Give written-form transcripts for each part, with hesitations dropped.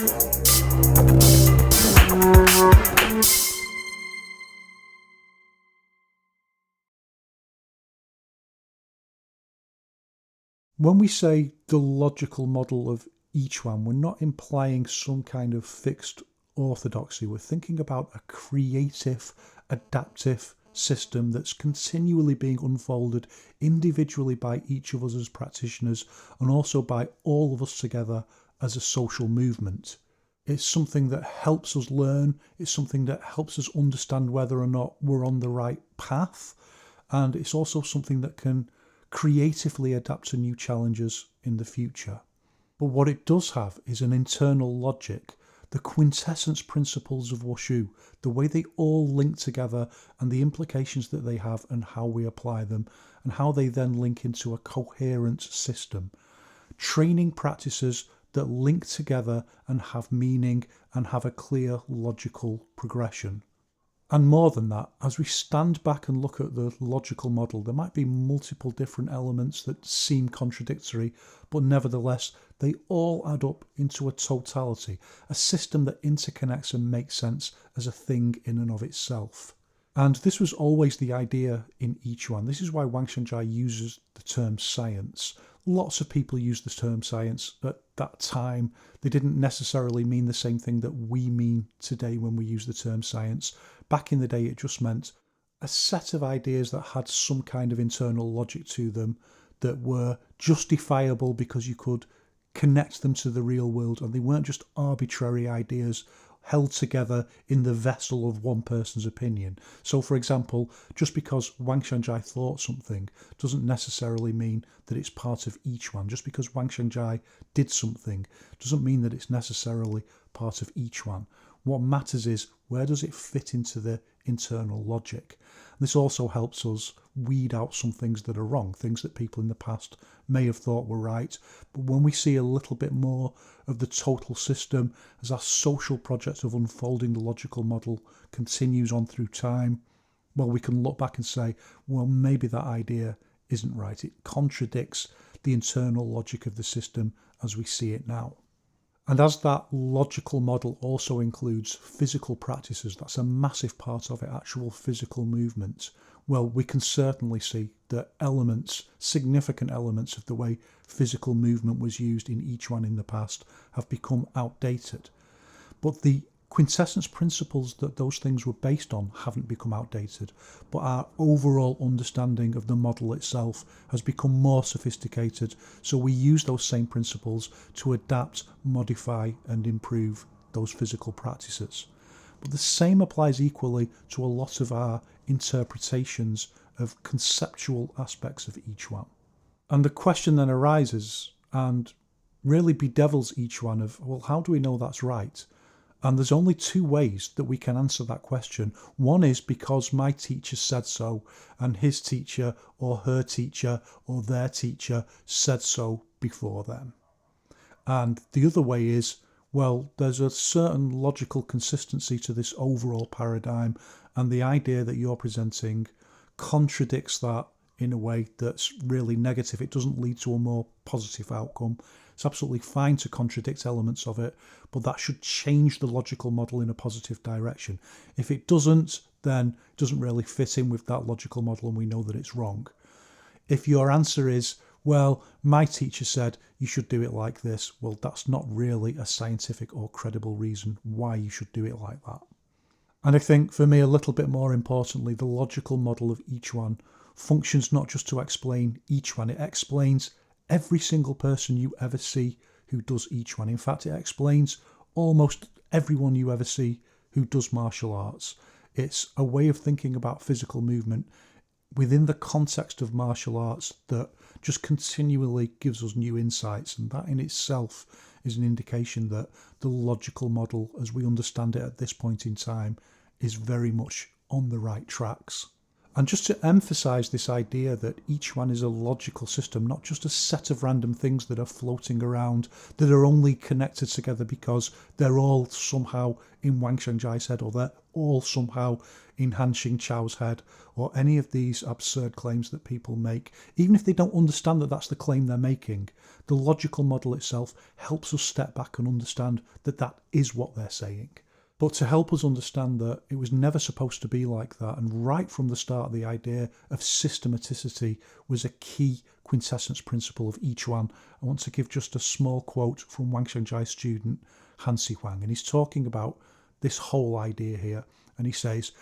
When we say the logical model of Yiquan, we're not implying some kind of fixed orthodoxy. We're thinking about a creative, adaptive system that's continually being unfolded individually by each of us as practitioners and also by all of us together as a social movement. It's something that helps us learn, it's something that helps us understand whether or not we're on the right path, and it's also something that can creatively adapt to new challenges in the future. But what it does have is an internal logic, the quintessence principles of Wushu, the way they all link together and the implications that they have and how we apply them and how they then link into a coherent system. Training practices that link together and have meaning and have a clear logical progression. And more than that, as we stand back and look at the logical model, there might be multiple different elements that seem contradictory, but nevertheless, they all add up into a totality, a system that interconnects and makes sense as a thing in and of itself. And this was always the idea in Yiquan. This is why Wang Xiangzhai uses the term science. Lots of people use the term science at that time. They didn't necessarily mean the same thing that we mean today when we use the term science. Back in the day, it just meant a set of ideas that had some kind of internal logic to them that were justifiable because you could connect them to the real world, and they weren't just arbitrary ideas held together in the vessel of one person's opinion. So, for example, just because Wang Xiangzhai thought something doesn't necessarily mean that it's part of Yiquan. Just because Wang Xiangzhai did something doesn't mean that it's necessarily part of Yiquan. What matters is, where does it fit into the internal logic? This also helps us weed out some things that are wrong, things that people in the past may have thought were right. But when we see a little bit more of the total system as our social project of unfolding the logical model continues on through time, well, we can look back and say, well, maybe that idea isn't right. It contradicts the internal logic of the system as we see it now. And as that logical model also includes physical practices, that's a massive part of it, actual physical movement, well, we can certainly see that elements, significant elements of the way physical movement was used in Yiquan in the past have become outdated. But the quintessence principles that those things were based on haven't become outdated, but our overall understanding of the model itself has become more sophisticated, so we use those same principles to adapt, modify and improve those physical practices. But the same applies equally to a lot of our interpretations of conceptual aspects of Yiquan. And the question then arises, and really bedevils Yiquan, of, well, how do we know that's right? And there's only two ways that we can answer that question. One is because my teacher said so, and his teacher or her teacher or their teacher said so before them. And the other way is, well, there's a certain logical consistency to this overall paradigm, and the idea that you're presenting contradicts that in a way that's really negative. It doesn't lead to a more positive outcome. It's absolutely fine to contradict elements of it, but that should change the logical model in a positive direction. If it doesn't, then it doesn't really fit in with that logical model and we know that it's wrong. If your answer is, well, my teacher said you should do it like this, well, that's not really a scientific or credible reason why you should do it like that. And I think for me, a little bit more importantly, the logical model of Yiquan functions not just to explain Yiquan, it explains every single person you ever see who does Yiquan. In fact, it explains almost everyone you ever see who does martial arts. It's a way of thinking about physical movement within the context of martial arts that just continually gives us new insights, and that in itself is an indication that the logical model as we understand it at this point in time is very much on the right tracks. And just to emphasize this idea that each one is a logical system, not just a set of random things that are floating around, that are only connected together because they're all somehow in Wang Xiangzhai's head, or they're all somehow in Han Xingchao's head, or any of these absurd claims that people make. Even if they don't understand that that's the claim they're making, the logical model itself helps us step back and understand that that is what they're saying. But to help us understand that it was never supposed to be like that, and right from the start, the idea of systematicity was a key quintessence principle of each one. I want to give just a small quote from Wang Xiangzhai's student, Han Huang, and he's talking about this whole idea here. And he says,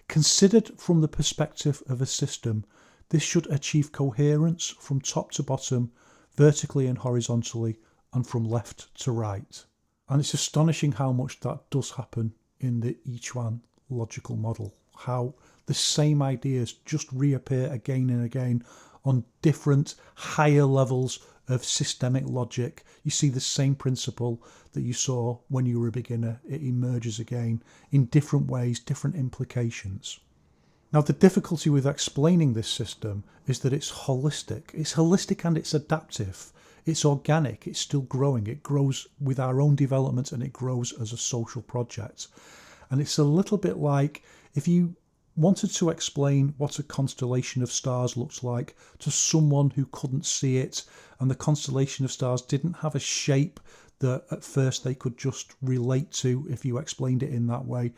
considered from the perspective of a system, this should achieve coherence from top to bottom, vertically and horizontally, and from left to right. And it's astonishing how much that does happen in the Yiquan logical model, how the same ideas just reappear again and again on different higher levels of systemic logic. You see the same principle that you saw when you were a beginner. It emerges again in different ways, different implications. Now, the difficulty with explaining this system is that it's holistic. It's holistic and it's adaptive. It's organic, it's still growing, it grows with our own development, and it grows as a social project. And it's a little bit like if you wanted to explain what a constellation of stars looks like to someone who couldn't see it, and the constellation of stars didn't have a shape that at first they could just relate to if you explained it in that way.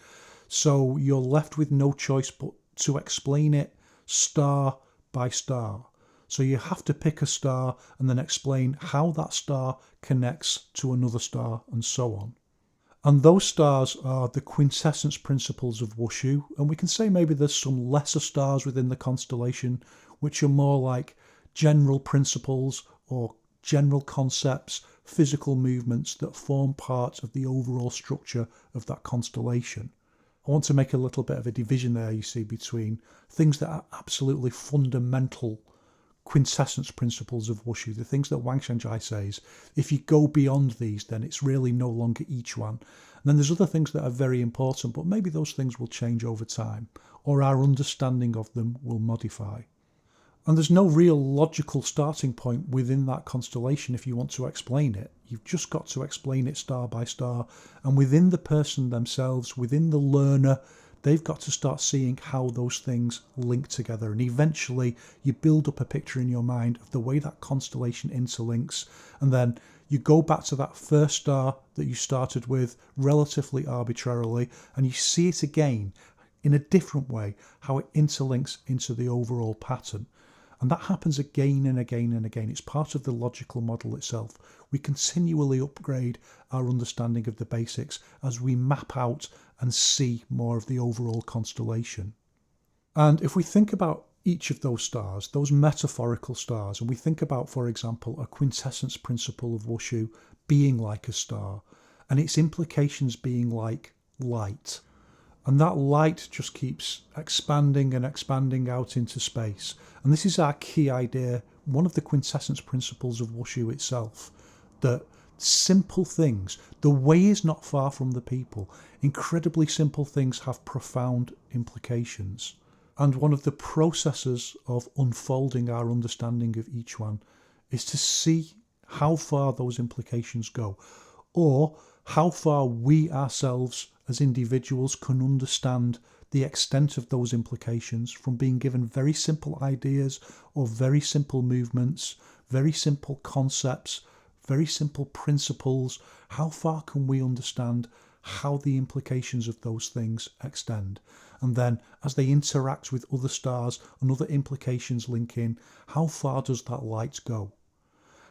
So you're left with no choice but to explain it star by star. So you have to pick a star and then explain how that star connects to another star, and so on. And those stars are the quintessence principles of Wushu. And we can say maybe there's some lesser stars within the constellation, which are more like general principles or general concepts, physical movements that form part of the overall structure of that constellation. I want to make a little bit of a division there, you see, between things that are absolutely fundamental quintessence principles of Wushu, the things that Wang Xiangzhai says. If you go beyond these, then it's really no longer each one. And then there's other things that are very important, but maybe those things will change over time, or our understanding of them will modify. And there's no real logical starting point within that constellation if you want to explain it. You've just got to explain it star by star. And within the person themselves, within the learner, they've got to start seeing how those things link together. And eventually you build up a picture in your mind of the way that constellation interlinks. And then you go back to that first star that you started with relatively arbitrarily, and you see it again in a different way, how it interlinks into the overall pattern. And that happens again and again and again. It's part of the logical model itself. We continually upgrade our understanding of the basics as we map out and see more of the overall constellation. And if we think about each of those stars, those metaphorical stars, and we think about, for example, a quintessence principle of Wushu being like a star, and its implications being like light. And that light just keeps expanding and expanding out into space. And this is our key idea, one of the quintessence principles of Wushu itself, that simple things, the way is not far from the people. Incredibly simple things have profound implications. And one of the processes of unfolding our understanding of each one is to see how far those implications go, or how far we ourselves as individuals can understand the extent of those implications from being given very simple ideas or very simple movements, very simple concepts, very simple principles. How far can we understand how the implications of those things extend? And then as they interact with other stars and other implications link in, how far does that light go?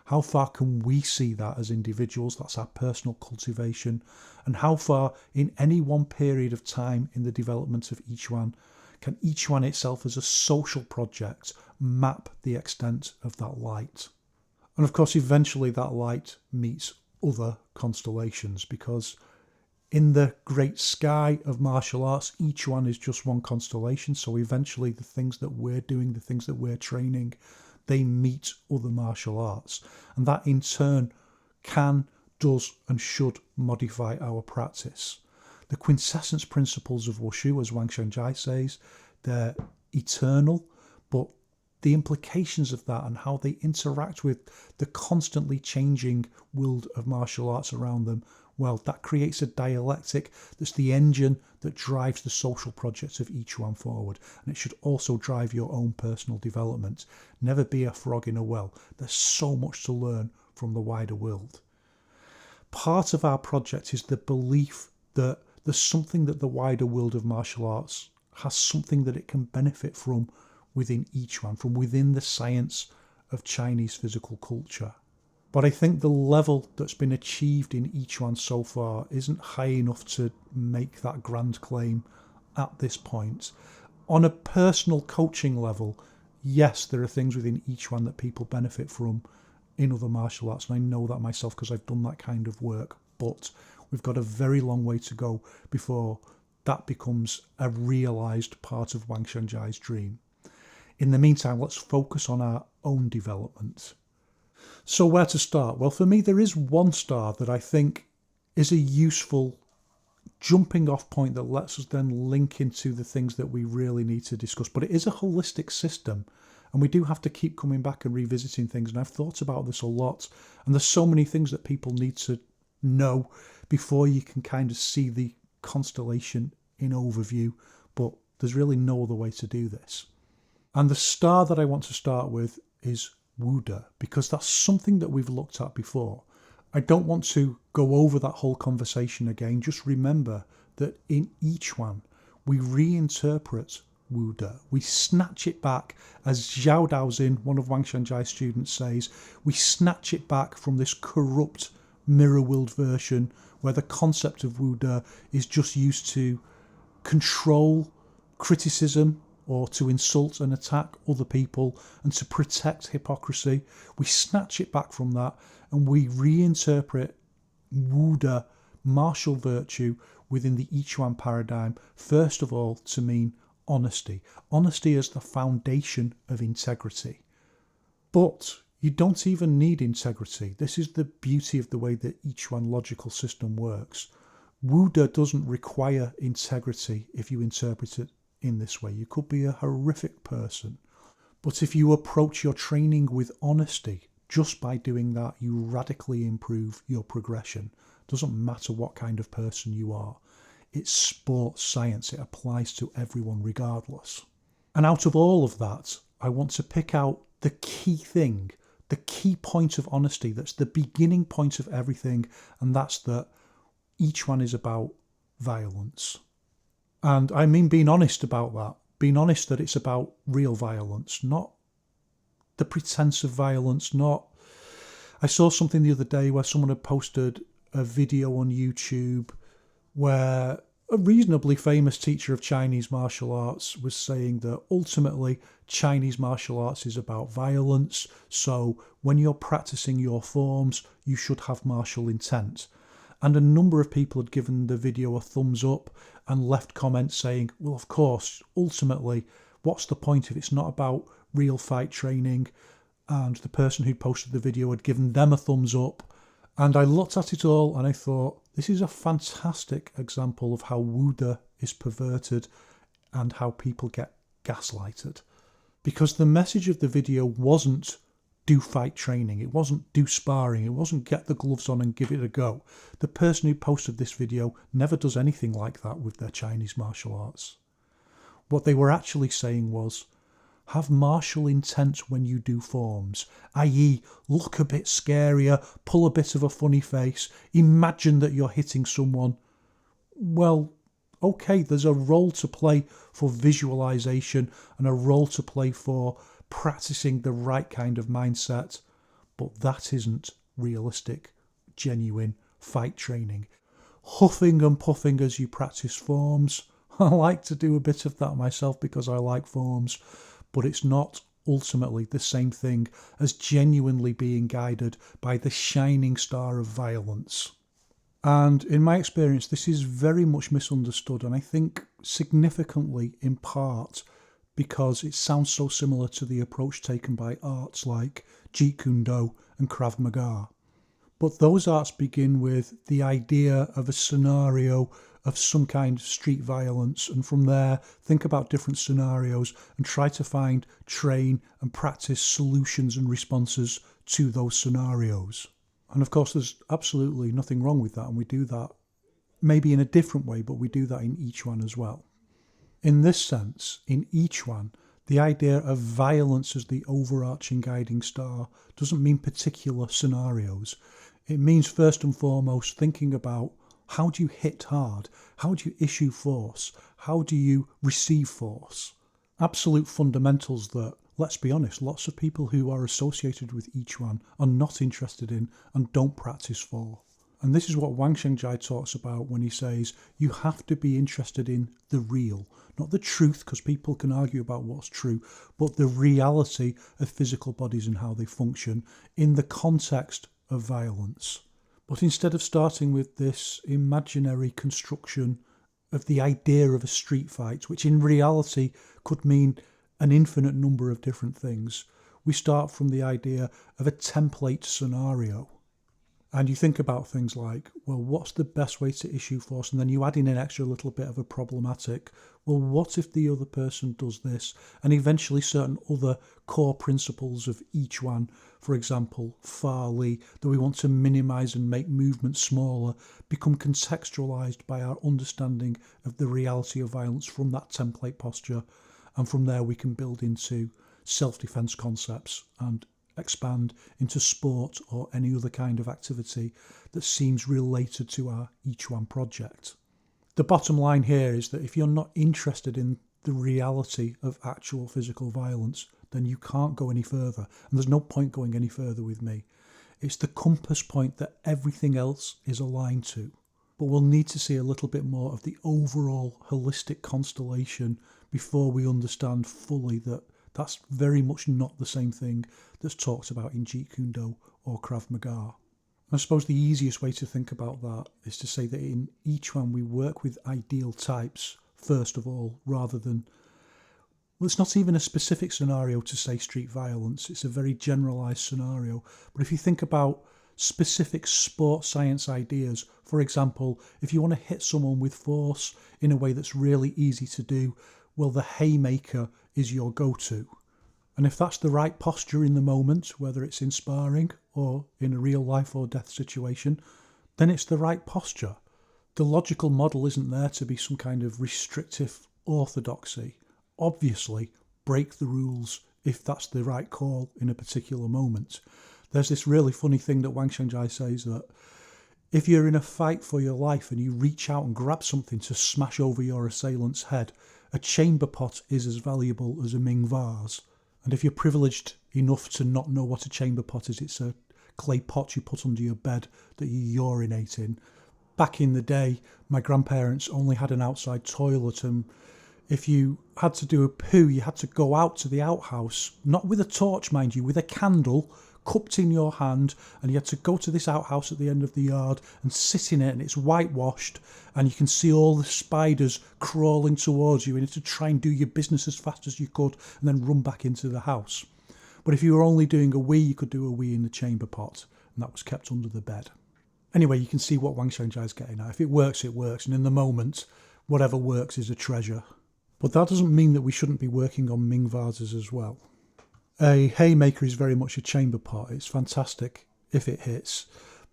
How far can we see that as individuals? That's our personal cultivation. And how far in any one period of time in the development of each one can each one itself as a social project map the extent of that light? And of course, eventually that light meets other constellations, because in the great sky of martial arts, each one is just one constellation. So eventually the things that we're doing, the things that we're training, they meet other martial arts. And that in turn can, does and should modify our practice. The quintessence principles of Wushu, as Wang Xiangzhai says, they're eternal, but the implications of that and how they interact with the constantly changing world of martial arts around them, well, that creates a dialectic that's the engine that drives the social projects of each one forward. And it should also drive your own personal development. Never be a frog in a well. There's so much to learn from the wider world. Part of our project is the belief that there's something that the wider world of martial arts has something that it can benefit from within each one, from within the science of Chinese physical culture. But I think the level that's been achieved in each one so far isn't high enough to make that grand claim at this point. On a personal coaching level, yes, there are things within each one that people benefit from in other martial arts, and I know that myself because I've done that kind of work, but we've got a very long way to go before that becomes a realised part of Wang Xiangzhai's dream. In the meantime, let's focus on our own development. So where to start? Well, for me, there is one star that I think is a useful jumping off point that lets us then link into the things that we really need to discuss. But it is a holistic system, and we do have to keep coming back and revisiting things. And I've thought about this a lot, and there's so many things that people need to know before you can kind of see the constellation in overview, but there's really no other way to do this. And the star that I want to start with is Wude, because that's something that we've looked at before. I don't want to go over that whole conversation again. Just remember that in each one, we reinterpret Wude. We snatch it back, as Zhao Daoxin, one of Wang Xiangzhai's students, says, we snatch it back from this corrupt mirror world version where the concept of Wude is just used to control criticism or to insult and attack other people and to protect hypocrisy. We snatch it back from that and we reinterpret Wude, martial virtue, within the Yiquan paradigm, first of all to mean honesty. Honesty as the foundation of integrity. But you don't even need integrity. This is the beauty of the way that Yiquan logical system works. Wude doesn't require integrity if you interpret it in this way. You could be a horrific person, but if you approach your training with honesty, just by doing that, you radically improve your progression. Doesn't matter what kind of person you are. It's sports science. It applies to everyone regardless. And out of all of that, I want to pick out the key thing, the key point of honesty that's the beginning point of everything, and that's that each one is about violence. And I mean being honest about that. Being honest that it's about real violence, not the pretense of violence, not... I saw something the other day where someone had posted a video on YouTube where a reasonably famous teacher of Chinese martial arts was saying that ultimately Chinese martial arts is about violence, so when you're practicing your forms, you should have martial intent. And a number of people had given the video a thumbs up and left comments saying, well, of course, ultimately, what's the point if it's not about real fight training? And the person who posted the video had given them a thumbs up. And I looked at it all and I thought, this is a fantastic example of how Wude is perverted and how people get gaslighted. Because the message of the video wasn't do fight training, it wasn't do sparring, it wasn't get the gloves on and give it a go. The person who posted this video never does anything like that with their Chinese martial arts. What they were actually saying was, have martial intent when you do forms, i.e. look a bit scarier, pull a bit of a funny face, imagine that you're hitting someone. Well, okay, there's a role to play for visualization and a role to play for practicing the right kind of mindset, but that isn't realistic, genuine fight training. Huffing and puffing as you practice forms, I like to do a bit of that myself because I like forms, but it's not ultimately the same thing as genuinely being guided by the shining star of violence. And in my experience, this is very much misunderstood, and I think significantly in part because it sounds so similar to the approach taken by arts like Jeet Kune Do and Krav Maga. But those arts begin with the idea of a scenario of some kind of street violence, and from there think about different scenarios and try to find, train and practice solutions and responses to those scenarios. And of course there's absolutely nothing wrong with that, and we do that maybe in a different way, but we do that in Yiquan as well. In this sense, in Yiquan, the idea of violence as the overarching guiding star doesn't mean particular scenarios. It means first and foremost thinking about how do you hit hard, how do you issue force, how do you receive force. Absolute fundamentals that, let's be honest, lots of people who are associated with Yiquan are not interested in and don't practice for. And this is what Wang Xiangzhai talks about when he says you have to be interested in the real, not the truth, because people can argue about what's true, but the reality of physical bodies and how they function in the context of violence. But instead of starting with this imaginary construction of the idea of a street fight, which in reality could mean an infinite number of different things, we start from the idea of a template scenario. And you think about things like, well, what's the best way to issue force? And then you add in an extra little bit of a problematic. Well, what if the other person does this? And eventually certain other core principles of Yiquan, for example, Fa Li, that we want to minimise and make movement smaller, become contextualised by our understanding of the reality of violence from that template posture. And from there we can build into self-defence concepts and expand into sport or any other kind of activity that seems related to our Yiquan project. The bottom line here is that if you're not interested in the reality of actual physical violence, then you can't go any further. And there's no point going any further with me. It's the compass point that everything else is aligned to. But we'll need to see a little bit more of the overall holistic constellation before we understand fully that that's very much not the same thing that's talked about in Jeet Kune Do or Krav Maga. I suppose the easiest way to think about that is to say that in Yiquan we work with ideal types, first of all, rather than... Well, it's not even a specific scenario to say street violence, it's a very generalised scenario. But if you think about specific sports science ideas, for example, if you want to hit someone with force in a way that's really easy to do, well, the haymaker is your go-to. And if that's the right posture in the moment, whether it's in sparring or in a real life or death situation, then it's the right posture. The logical model isn't there to be some kind of restrictive orthodoxy. Obviously, break the rules if that's the right call in a particular moment. There's this really funny thing that Wang Xiangzhai says that if you're in a fight for your life and you reach out and grab something to smash over your assailant's head, a chamber pot is as valuable as a Ming vase. And if you're privileged enough to not know what a chamber pot is, it's a clay pot you put under your bed that you urinate in. Back in the day, my grandparents only had an outside toilet, and if you had to do a poo, you had to go out to the outhouse, not with a torch, mind you, with a candle cupped in your hand, and you had to go to this outhouse at the end of the yard and sit in it, and it's whitewashed, and you can see all the spiders crawling towards you, and you had to try and do your business as fast as you could and then run back into the house. But if you were only doing a wee, you could do a wee in the chamber pot, and that was kept under the bed. Anyway, you can see what Wang Xiangzhai is getting at. If it works, it works, and in the moment, whatever works is a treasure. But that doesn't mean that we shouldn't be working on Ming vases as well. A haymaker is very much a chamber pot. It's fantastic if it hits,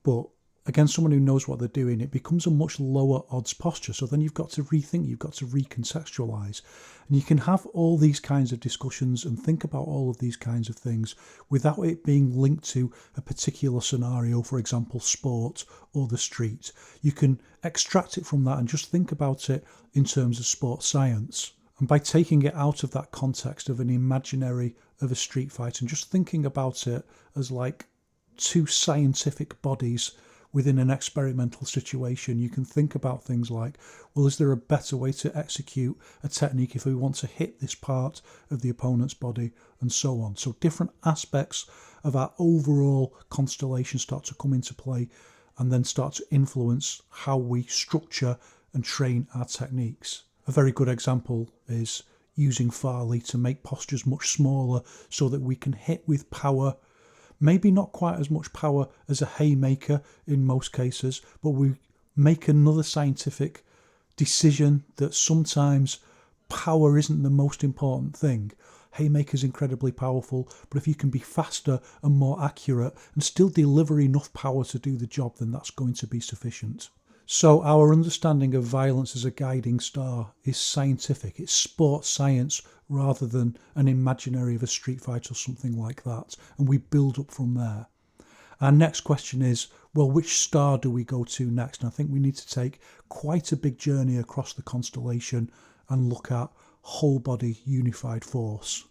but against someone who knows what they're doing, it becomes a much lower odds posture. So then you've got to rethink, you've got to recontextualise. And you can have all these kinds of discussions and think about all of these kinds of things without it being linked to a particular scenario, for example, sport or the street. You can extract it from that and just think about it in terms of sports science. And by taking it out of that context of an imaginary of a street fight and just thinking about it as like two scientific bodies within an experimental situation, you can think about things like, well, is there a better way to execute a technique if we want to hit this part of the opponent's body, and so on. So different aspects of our overall constellation start to come into play and then start to influence how we structure and train our techniques. A very good example is using Fa Li to make postures much smaller so that we can hit with power, maybe not quite as much power as a haymaker in most cases, but we make another scientific decision that sometimes power isn't the most important thing. Haymaker's incredibly powerful, but if you can be faster and more accurate and still deliver enough power to do the job, then that's going to be sufficient. So our understanding of violence as a guiding star is scientific. It's sports science rather than an imaginary of a street fight or something like that. And we build up from there. Our next question is, well, which star do we go to next? And I think we need to take quite a big journey across the constellation and look at whole body unified force.